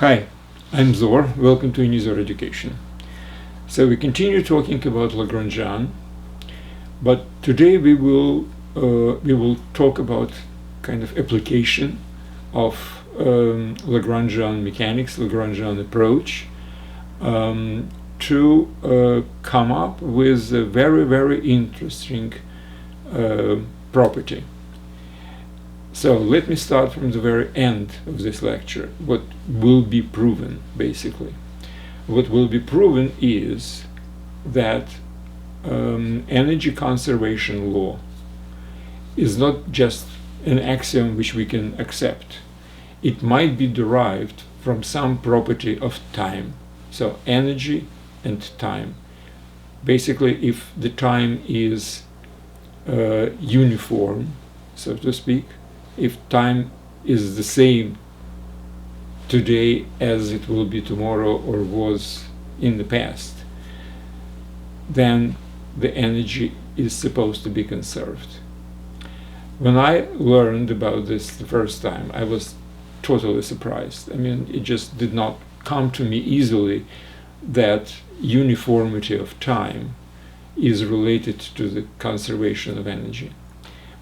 Hi, I'm Zor. Welcome to Unizor Education. So we continue talking about Lagrangian, but today we will talk about kind of application of Lagrangian mechanics, Lagrangian approach, to come up with a very interesting property. So let me start from the very end of this lecture. What will be proven, basically? What will be proven is that energy conservation law is not just an axiom which we can accept. It might be derived from some property of time. So energy and time. Basically, if the time is uniform, so to speak, if time is the same today as it will be tomorrow or was in the past, then the energy is supposed to be conserved. When I learned about this the first time, I was totally surprised. I mean, it just did not come to me easily that uniformity of time is related to the conservation of energy.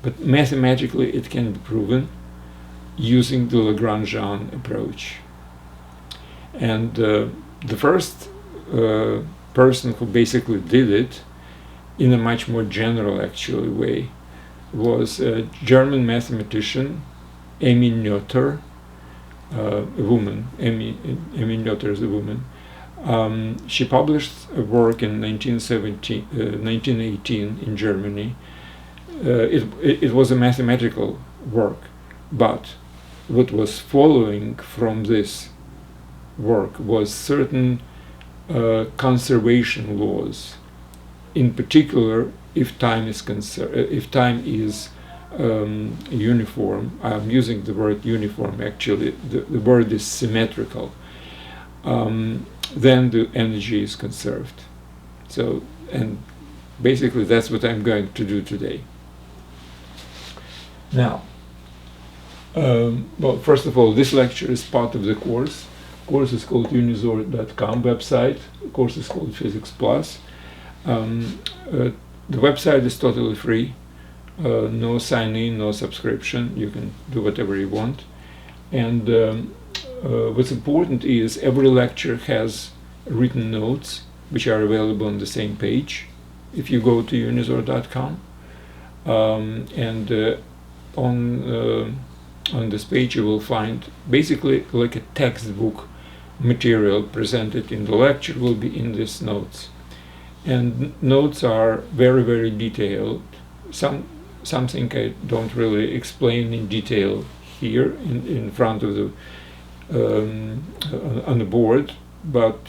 But mathematically it can be proven using the Lagrangian approach. And the first person who basically did it in a much more general actually way was a German mathematician, Emmy Noether, a woman. Emmy Noether is a woman. She published a work in 1918 in Germany. It was a mathematical work, but what was following from this work was certain conservation laws. In particular, if time is uniform, I'm using the word uniform actually, the word is symmetrical, then the energy is conserved. So, and basically that's what I'm going to do today. Now, well, first of all, this lecture is part of the course. The course is called Unizor.com website. The course is called Physics Plus. The website is totally free. No sign-in, no subscription. You can do whatever you want. And what's important is every lecture has written notes, which are available on the same page if you go to Unizor.com. On this page you will find basically like a textbook material presented in the lecture will be in these notes. And notes are very detailed. Something I don't really explain in detail here in front of the on the board, but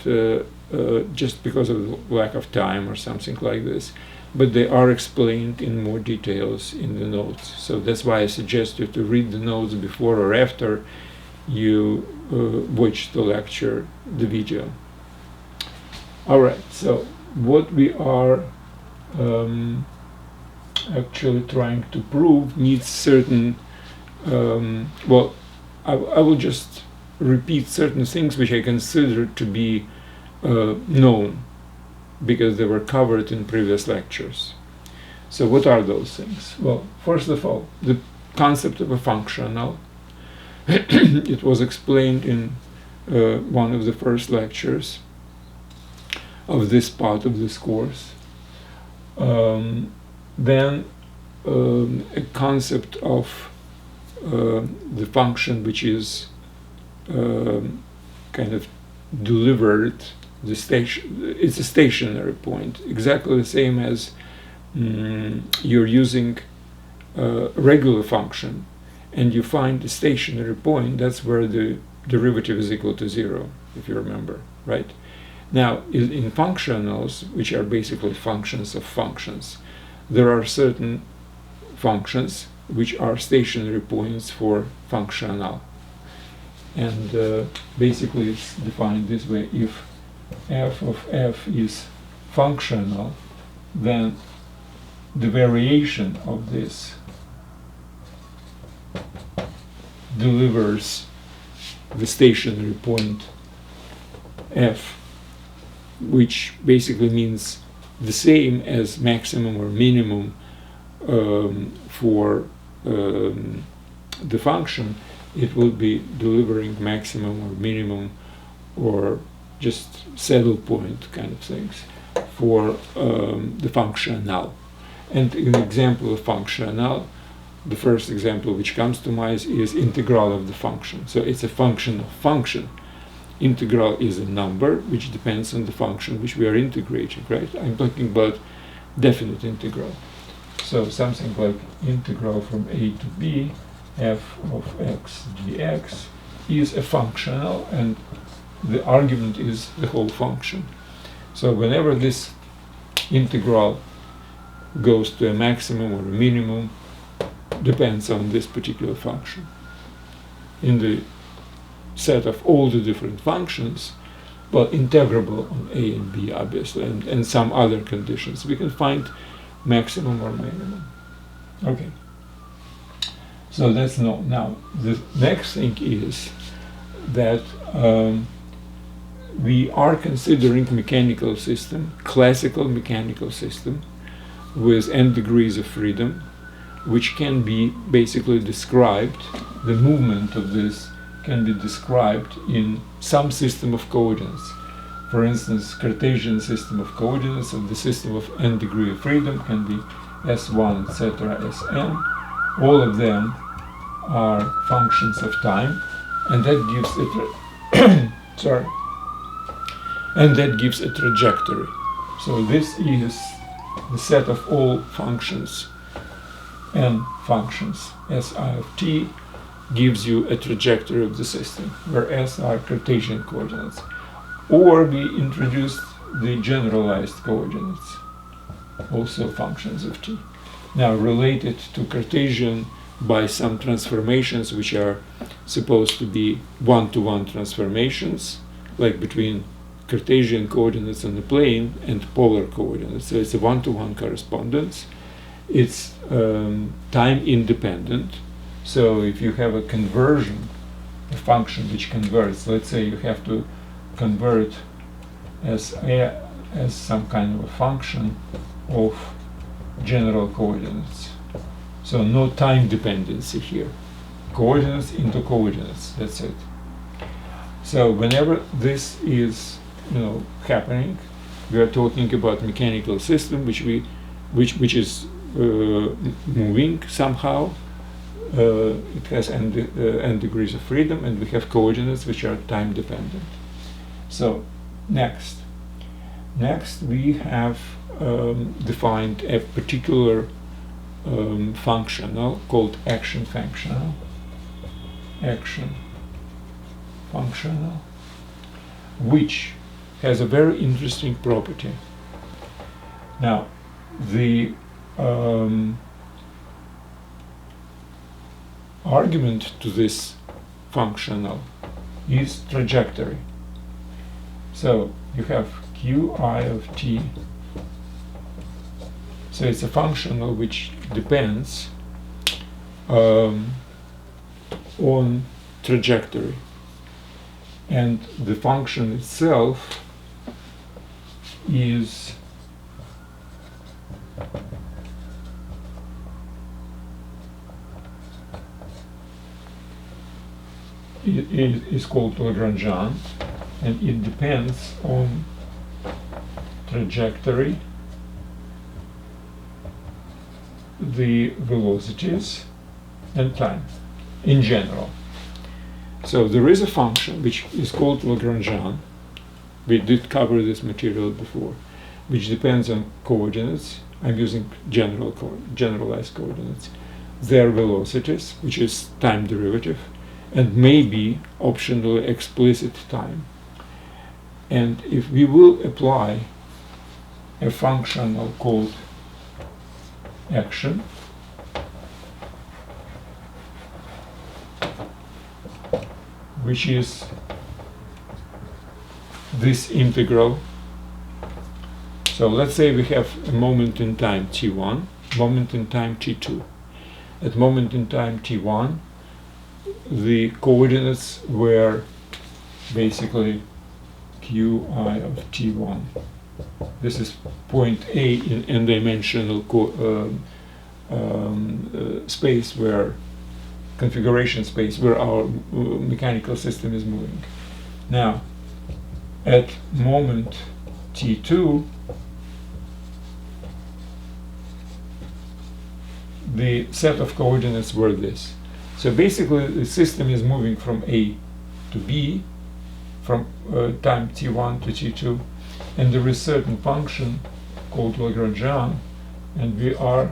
just because of the lack of time or something like this. But they are explained in more details in the notes. So that's why I suggest you to read the notes before or after you watch the lecture, the video. Alright, so what we are actually trying to prove needs certain, well, I will just repeat certain things which I consider to be known, because they were covered in previous lectures. So what are those things? Well, first of all, the concept of a functional. It was explained in one of the first lectures of this part of this course. Then a concept of the function which is kind of delivered. It's a stationary point, exactly the same as you're using a regular function and you find a stationary point. That's where the derivative is equal to 0, if you remember, right? Now, in functionals, which are basically functions of functions, there are certain functions which are stationary points for functional. And basically it's defined this way: if f of f is functional, then the variation of this delivers the stationary point f, which basically means the same as maximum or minimum for the function, it will be delivering maximum or minimum or just saddle point kind of things for the function null. And an example of function null, the first example which comes to mind is integral of the function. So it's a function of function. Integral is a number which depends on the function which we are integrating, right? I'm talking about definite integral. So something like integral from a to b f of x dx is a functional, and the argument is the whole function. So whenever this integral goes to a maximum or a minimum, depends on this particular function. In the set of all the different functions, well, integrable on a and b, obviously, and some other conditions, we can find maximum or minimum. Okay. So that's no. Now, the next thing is that we are considering mechanical system, classical mechanical system, with n degrees of freedom, which can be basically described, the movement of this can be described in some system of coordinates. For instance, Cartesian system of coordinates of the system of n degree of freedom can be S1, etc., Sn. All of them are functions of time, and that gives a trajectory. So this is the set of all functions, n functions. Si of t gives you a trajectory of the system, where s are Cartesian coordinates. Or we introduced the generalized coordinates, also functions of t. Now related to Cartesian by some transformations which are supposed to be one-to-one transformations, like between Cartesian coordinates on the plane and polar coordinates. So it's a one-to-one correspondence. It's time independent. So if you have a conversion, a function which converts, let's say you have to convert as some kind of a function of general coordinates. So no time dependency here. Coordinates into coordinates, that's it. So whenever this is happening, we are talking about mechanical system which is moving somehow. It has n degrees of freedom, and we have coordinates which are time dependent. So next we have defined a particular functional called action functional, which has a very interesting property. Now, the argument to this functional is trajectory. So you have qi of t. So it's a functional which depends on trajectory, and the function itself is called Lagrangian, and it depends on trajectory, the velocities, and time in general. So there is a function which is called Lagrangian. We did cover this material before, which depends on coordinates. I'm using generalized coordinates, their velocities, which is time derivative, and maybe optionally explicit time. And if we will apply a functional called action, which is this integral. So let's say we have a moment in time t1, moment in time t2. At moment in time t1, the coordinates were basically qi of t1. This is point A in n-dimensional space, where configuration space where our mechanical system is moving. Now, at moment t2, the set of coordinates were this. So basically, the system is moving from A to B, from time t1 to t2, and there is certain function called Lagrangian, and we are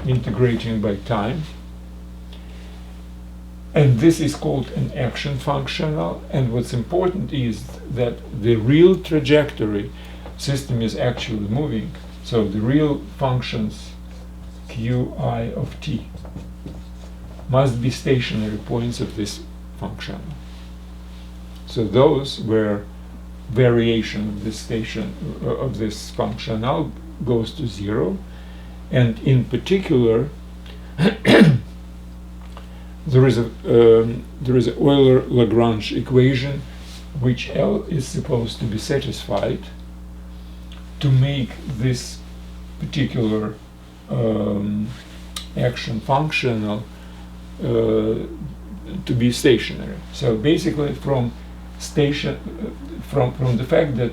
integrating by time. And this is called an action functional, and what's important is that the real trajectory system is actually moving. So the real functions qi of t must be stationary points of this function. So those where variation of this functional goes to 0, and in particular there is a Euler-Lagrange equation which L is supposed to be satisfied to make this particular action functional to be stationary. So basically, from the fact that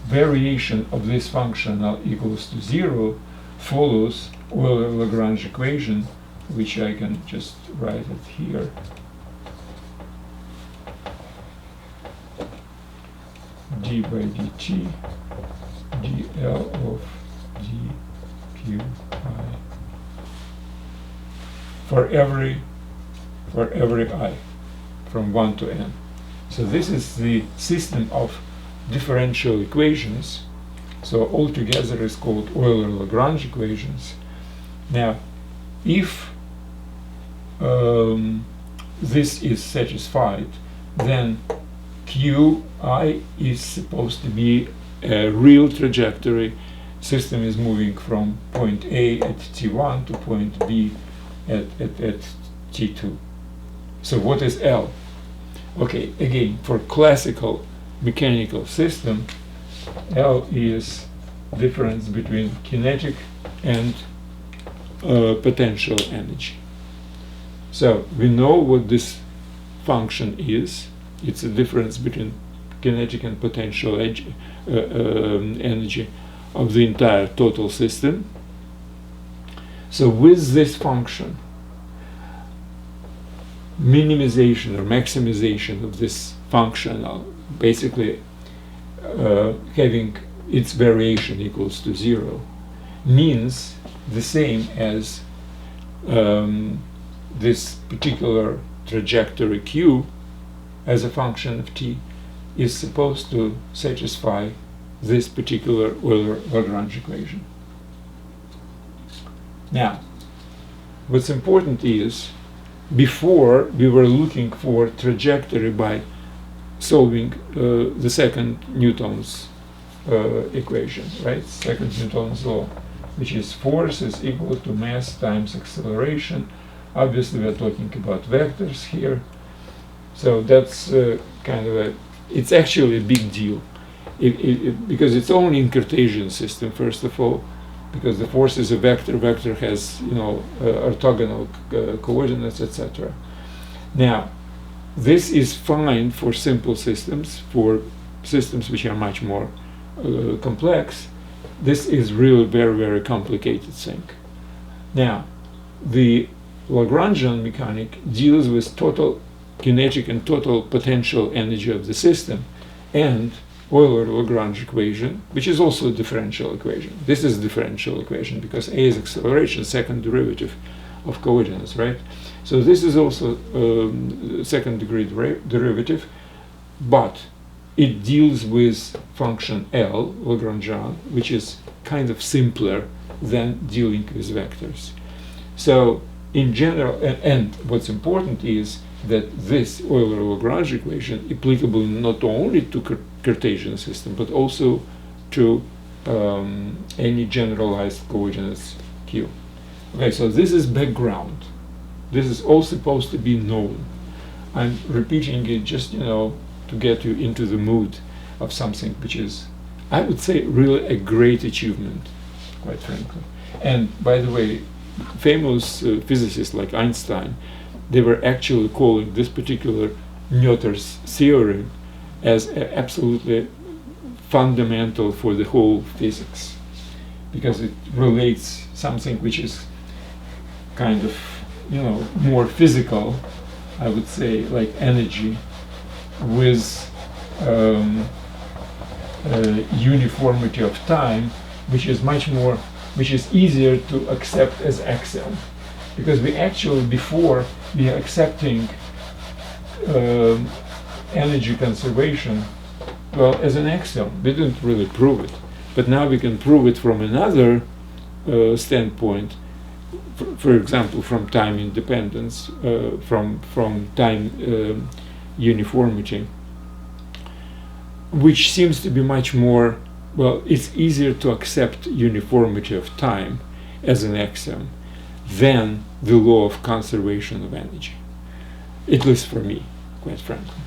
variation of this functional equals to 0 follows Euler-Lagrange equation, which I can just write it here. d by dt dl of dqi for every I from 1 to n. So this is the system of differential equations. So altogether is called Euler-Lagrange equations. Now, if this is satisfied, then qi is supposed to be a real trajectory. System is moving from point A at t1 to point B at t2. So what is L? Okay, again, for classical mechanical system, L is difference between kinetic and potential energy. So we know what this function is. It's a difference between kinetic and potential energy of the entire total system. So with this function, minimization or maximization of this functional, basically having its variation equals to 0, means the same as this particular trajectory q as a function of t is supposed to satisfy this particular Euler-Lagrange equation. Now, what's important is, before we were looking for trajectory by solving the second Newton's equation, right? Second Newton's law, which is force is equal to mass times acceleration. Obviously, we're talking about vectors here. So that's kind of it's actually a big deal. Because it's only in Cartesian system, first of all, because the force is a vector. Vector has, orthogonal coordinates, etc. Now, this is fine for simple systems. For systems which are much more complex, this is really very, very complicated thing. Now, the Lagrangian mechanic deals with total kinetic and total potential energy of the system, and Euler-Lagrange equation, which is also a differential equation. This is a differential equation because A is acceleration, second derivative of coordinates, right? So this is also second degree derivative, but it deals with function L, Lagrangian, which is kind of simpler than dealing with vectors. So in general, and what's important is that this Euler-Lagrange equation applicable not only to Cartesian system, but also to any generalized coordinates Q. Okay, so this is background. This is all supposed to be known. I'm repeating it just, to get you into the mood of something which is, I would say, really a great achievement, quite frankly. And by the way, famous physicists like Einstein, they were actually calling this particular Noether's theorem as absolutely fundamental for the whole physics, because it relates something which is kind of, more physical, I would say, like energy, with uniformity of time, which is easier to accept as axiom, because we actually, before we are accepting energy conservation, well, as an axiom. We didn't really prove it, but now we can prove it from another standpoint. For example, from time independence, from time uniformity, which seems to be much more, well, it's easier to accept uniformity of time as an axiom than the law of conservation of energy, at least for me, quite frankly.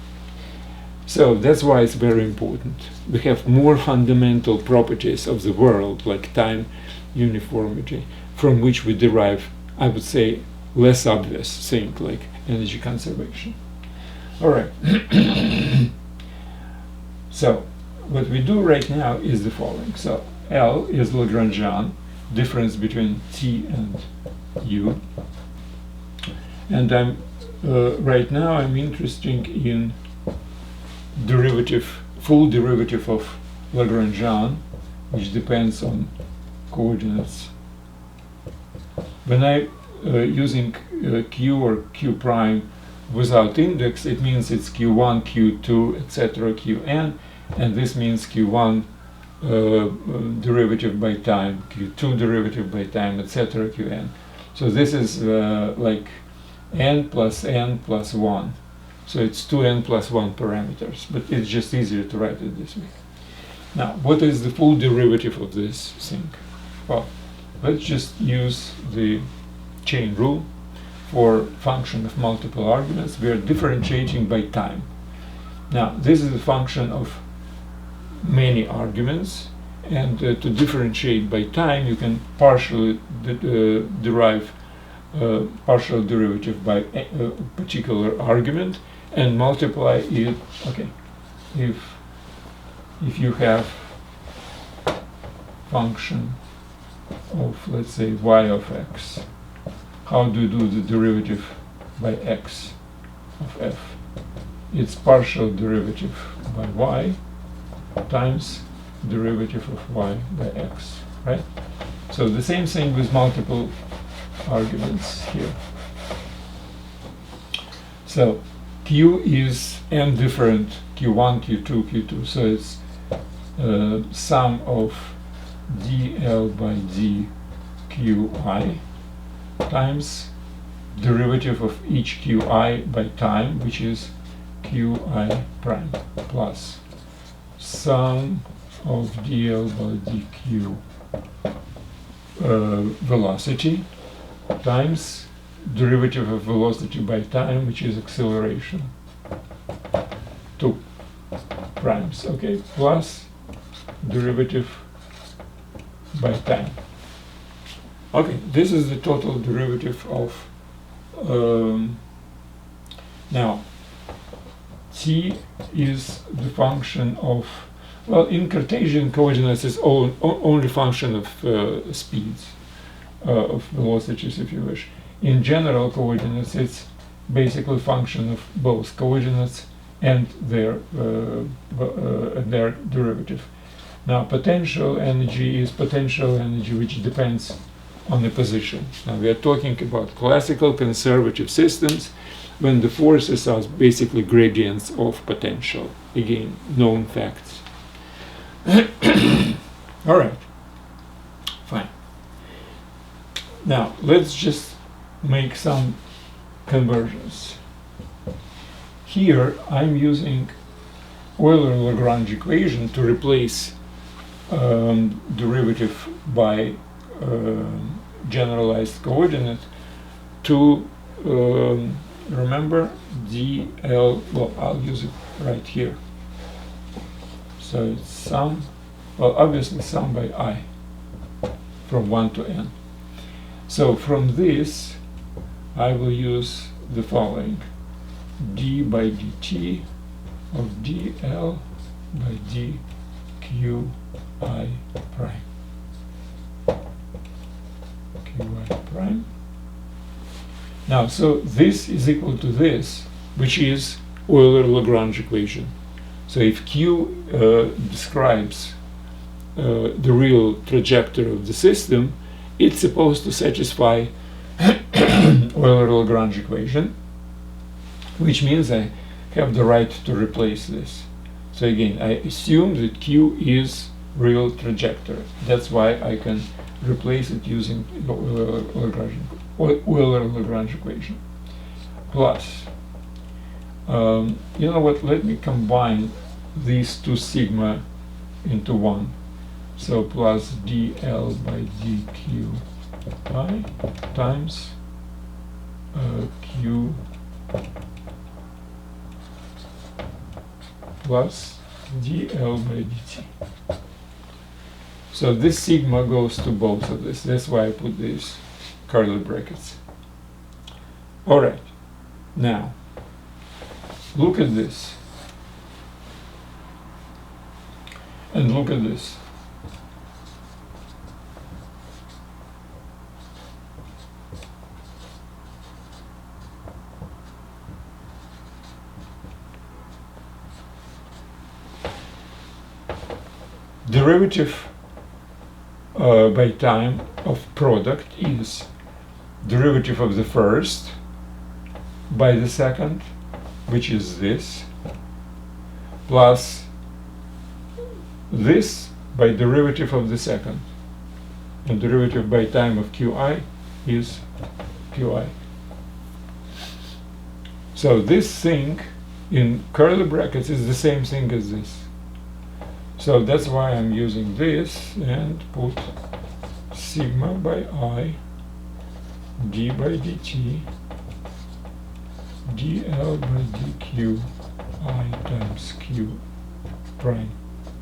So that's why it's very important. We have more fundamental properties of the world, like time uniformity, from which we derive, I would say, less obvious thing like energy conservation. All right. So what we do right now is the following. So L is Lagrangian, difference between T and U. And right now I'm interested in full derivative of Lagrangian, which depends on coordinates. When I using Q or Q prime without index, it means it's Q1, Q2, etc., Qn, and this means Q1 derivative by time, Q2 derivative by time, etc., Qn. So this is like n plus 1. So it's 2n plus 1 parameters, but it's just easier to write it this way. Now, what is the full derivative of this thing? Well, let's just use the chain rule for function of multiple arguments. We are differentiating by time. Now, this is a function of many arguments, and to differentiate by time, you can partially derive partial derivative by a particular argument and multiply it. Okay, if you have function of, let's say, y of x, how do you do the derivative by x of f? It's partial derivative by y times derivative of y by x, right? So the same thing with multiple arguments here. So q is n different, q1, q2, q2, so it's sum of dl by dqi times derivative of each qi by time, which is qi prime, plus sum of dl by dq velocity times derivative of velocity by time, which is acceleration, 2 primes, okay, plus derivative by time. Okay, this is the total derivative of now t is the function of, well, in Cartesian coordinates it's only function of speeds, of velocities, if you wish. In general coordinates, it's basically function of both coordinates and their derivative. Now, potential energy is potential energy which depends on the position. Now, we are talking about classical conservative systems when the forces are basically gradients of potential. Again, known facts. All right, fine. Now, let's just make some conversions. Here, I'm using Euler-Lagrange equation to replace derivative by generalized coordinate to remember dl, well, I'll use it right here. So it's sum, well, obviously sum by I from 1 to n. So from this I will use the following: d by dt of dl by dqi prime qi prime. Now, so this is equal to this, which is Euler-Lagrange equation. So if q describes the real trajectory of the system, it's supposed to satisfy Euler-Lagrange equation, which means I have the right to replace this. So again, I assume that q is real trajectory. That's why I can replace it using Euler-Lagrange equation. Plus, you know what, let me combine these two sigma into one. So plus dl by dqi times q plus dl by dt. So this sigma goes to both of this. That's why I put these curly brackets. All right. Now, look at this. And look at this. Derivative by time of product is derivative of the first by the second, which is this, plus this by derivative of the second, and derivative by time of qi is qi. So this thing in curly brackets is the same thing as this. So that's why I'm using this and put sigma by I, d by dt, dl by dq I times q prime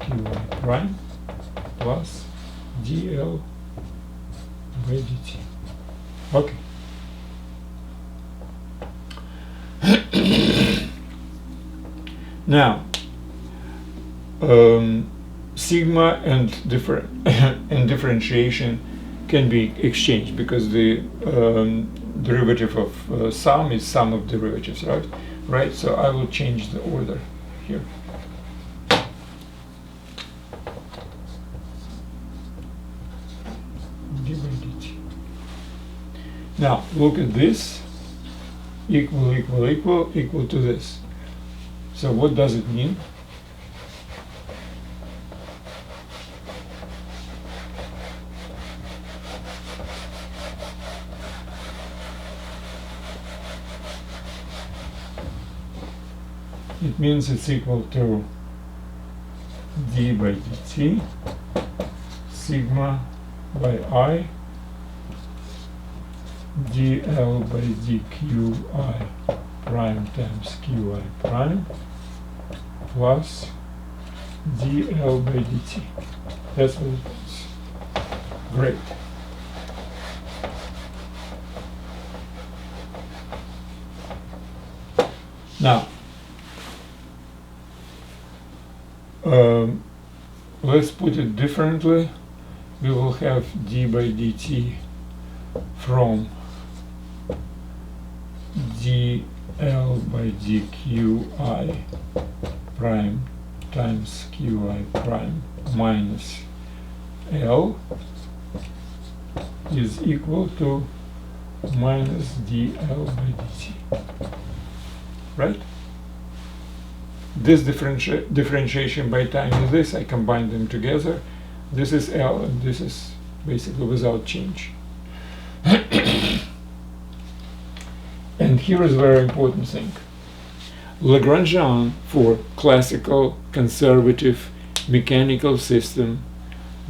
qi prime plus dl by dt. Okay. Now, sigma and and differentiation can be exchanged because the derivative of sum is sum of derivatives, right? So I will change the order here. d by dt. Now look at this. Equal to this. So what does it mean? It means it's equal to d by dt sigma by I dl by dqi prime times qi prime plus dl by dt. That's what it is. Great. Now, let's put it differently. We will have d by dt from dl by dqi prime times qi prime minus l is equal to minus dl by dt. Right? This differentiation by time is this. I combine them together. This is L and this is basically without change. And here is a very important thing. Lagrangian for classical, conservative, mechanical system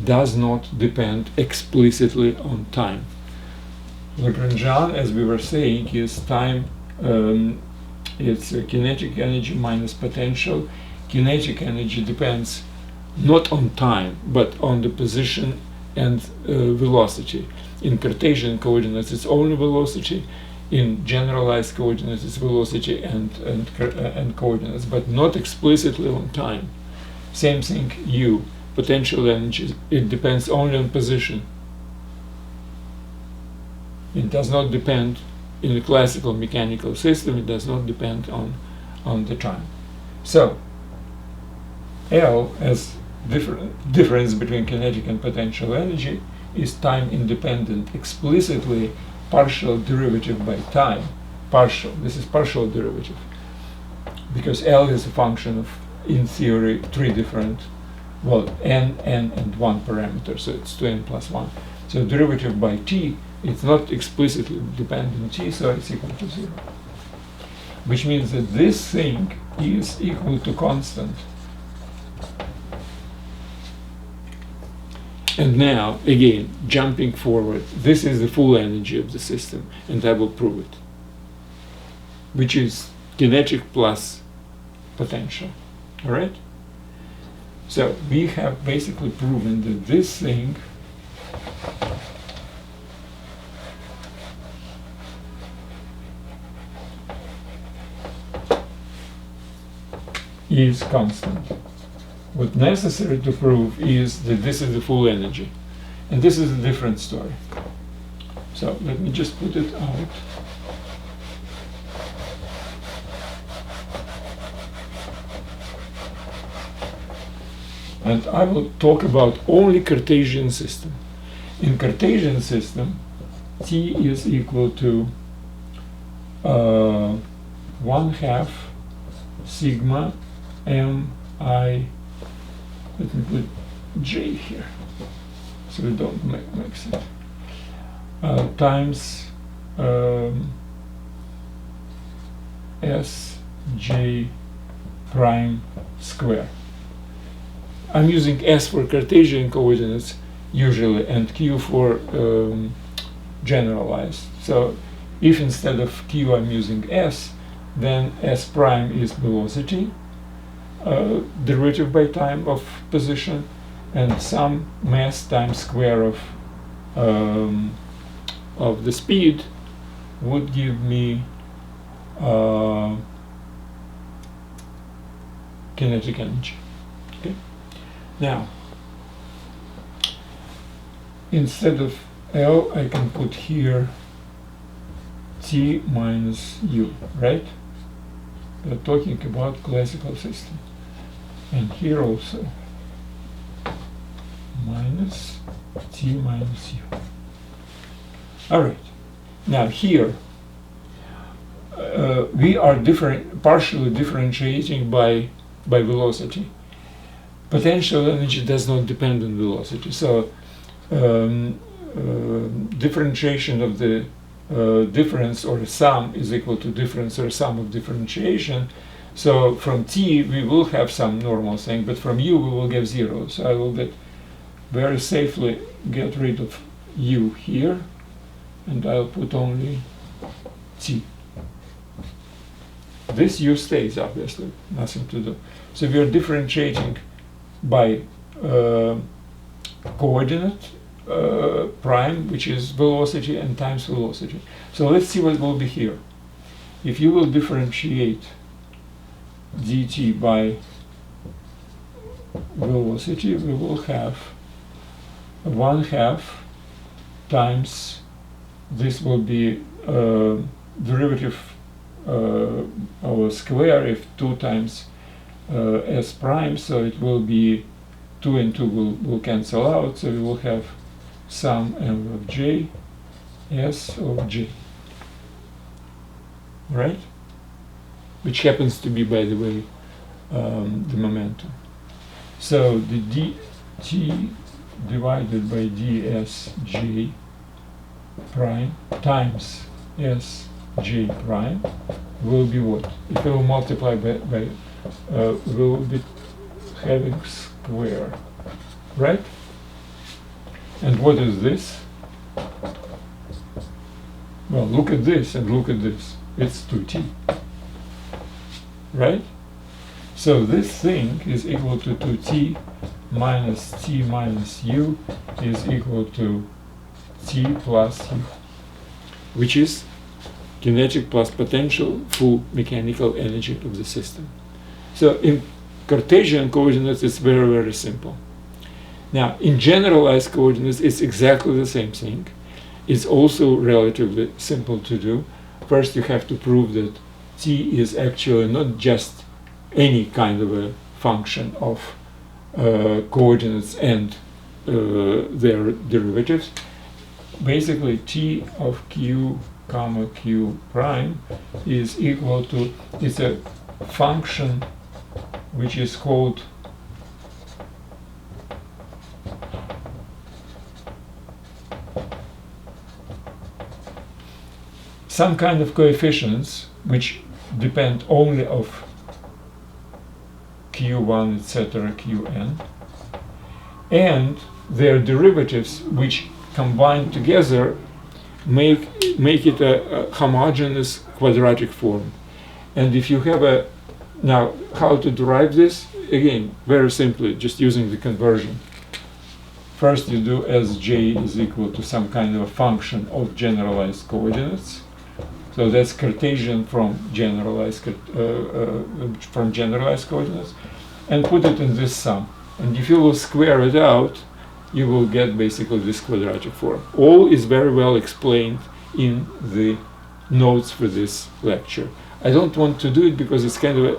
does not depend explicitly on time. Lagrangian, as we were saying, is time, it's kinetic energy minus potential. Kinetic energy depends not on time, but on the position and velocity. In Cartesian coordinates, it's only velocity. In generalized coordinates, it's velocity and coordinates, but not explicitly on time. Same thing, U, potential energy, it depends only on position. It does not depend, in a classical mechanical system, it does not depend on the time. So, L, as difference between kinetic and potential energy, is time independent, explicitly partial derivative by time. Partial, this is partial derivative. Because L is a function of, in theory, three different, well, n, and one parameter, so it's 2n plus 1. So derivative by t, it's not explicitly dependent on t, so it's equal to 0. Which means that this thing is equal to constant. And now, again, jumping forward, this is the full energy of the system, and I will prove it, which is kinetic plus potential. All right? So we have basically proven that this thing is constant. What's necessary to prove is that this is the full energy. And this is a different story. So let me just put it out. And I will talk about only Cartesian system. In Cartesian system, T is equal to 1/2 sigma mi. Let me put J here, so we don't mix it. Times Sj prime square. I'm using S for Cartesian coordinates usually, and Q for generalized. So if instead of Q I'm using S, then S prime is velocity, derivative by time of position, and some mass times square of the speed would give me kinetic energy. Okay. Now, instead of L, I can put here T minus U, right? We're talking about classical system. And here also minus T minus U. All right. Now here we are partially differentiating by velocity. Potential energy does not depend on velocity. So differentiation of the difference or sum is equal to difference or sum of differentiation. So from T we will have some normal thing, but from U we will get 0. So I will very safely get rid of U here, and I'll put only T. This U stays, obviously, nothing to do. So we are differentiating by coordinate prime, which is velocity, and times velocity. So let's see what will be here. If you will differentiate dt by velocity, we will have 1/2 times, this will be derivative of square if 2 times s prime, so it will be 2 and 2 will cancel out, so we will have sum m of j, s of j, right? Which happens to be, by the way, the momentum. So the dt divided by dsj prime times sj prime will be what? If we will multiply by we will be having square, right? And what is this? Well, look at this and look at this. It's 2t. Right? So this thing is equal to 2t minus t minus u is equal to t plus u, which is kinetic plus potential full mechanical energy of the system. So in Cartesian coordinates, it's very, very simple. Now, in generalized coordinates, it's exactly the same thing. It's also relatively simple to do. First, you have to prove that t is actually not just any kind of a function of coordinates and their derivatives. Basically, t of q comma q prime is equal to, it's a function which is called some kind of coefficients which depend only of q1, etc., qn, and their derivatives which combined together make it a homogeneous quadratic form. And if you have a, now how to derive this? Again, very simply, just using the conversion. First you do as j is equal to some kind of a function of generalized coordinates. So that's Cartesian from generalized coordinates, and put it in this sum. And if you will square it out, you will get basically this quadratic form. All is very well explained in the notes for this lecture. I don't want to do it because it's kind of a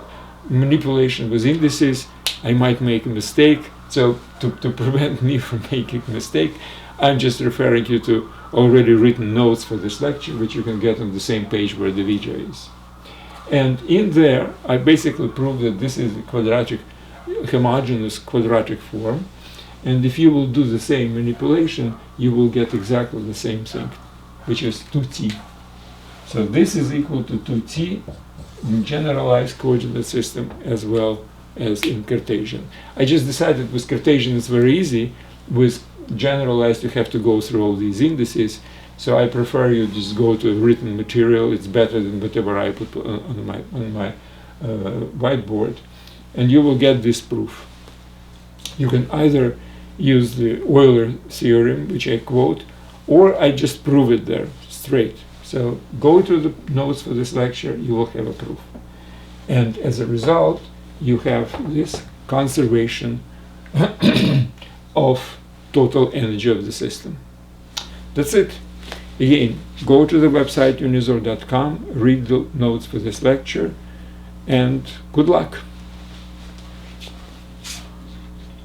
manipulation with indices. I might make a mistake, so to prevent me from making a mistake, I'm just referring you to already written notes for this lecture, which you can get on the same page where the video is. And in there, I basically prove that this is a quadratic, homogeneous quadratic form. And if you will do the same manipulation, you will get exactly the same thing, which is 2t. So this is equal to 2t in generalized coordinate system as well as in Cartesian. I just decided with Cartesian it's very easy. With generalized you have to go through all these indices, so I prefer you just go to written material. It's better than whatever I put on my whiteboard, and you will get this proof. You can either use the Euler theorem, which I quote, or I just prove it there straight. So go to the notes for this lecture, you will have a proof. And as a result, you have this conservation of total energy of the system. That's it. Again, go to the website unizor.com, read the notes for this lecture, and good luck.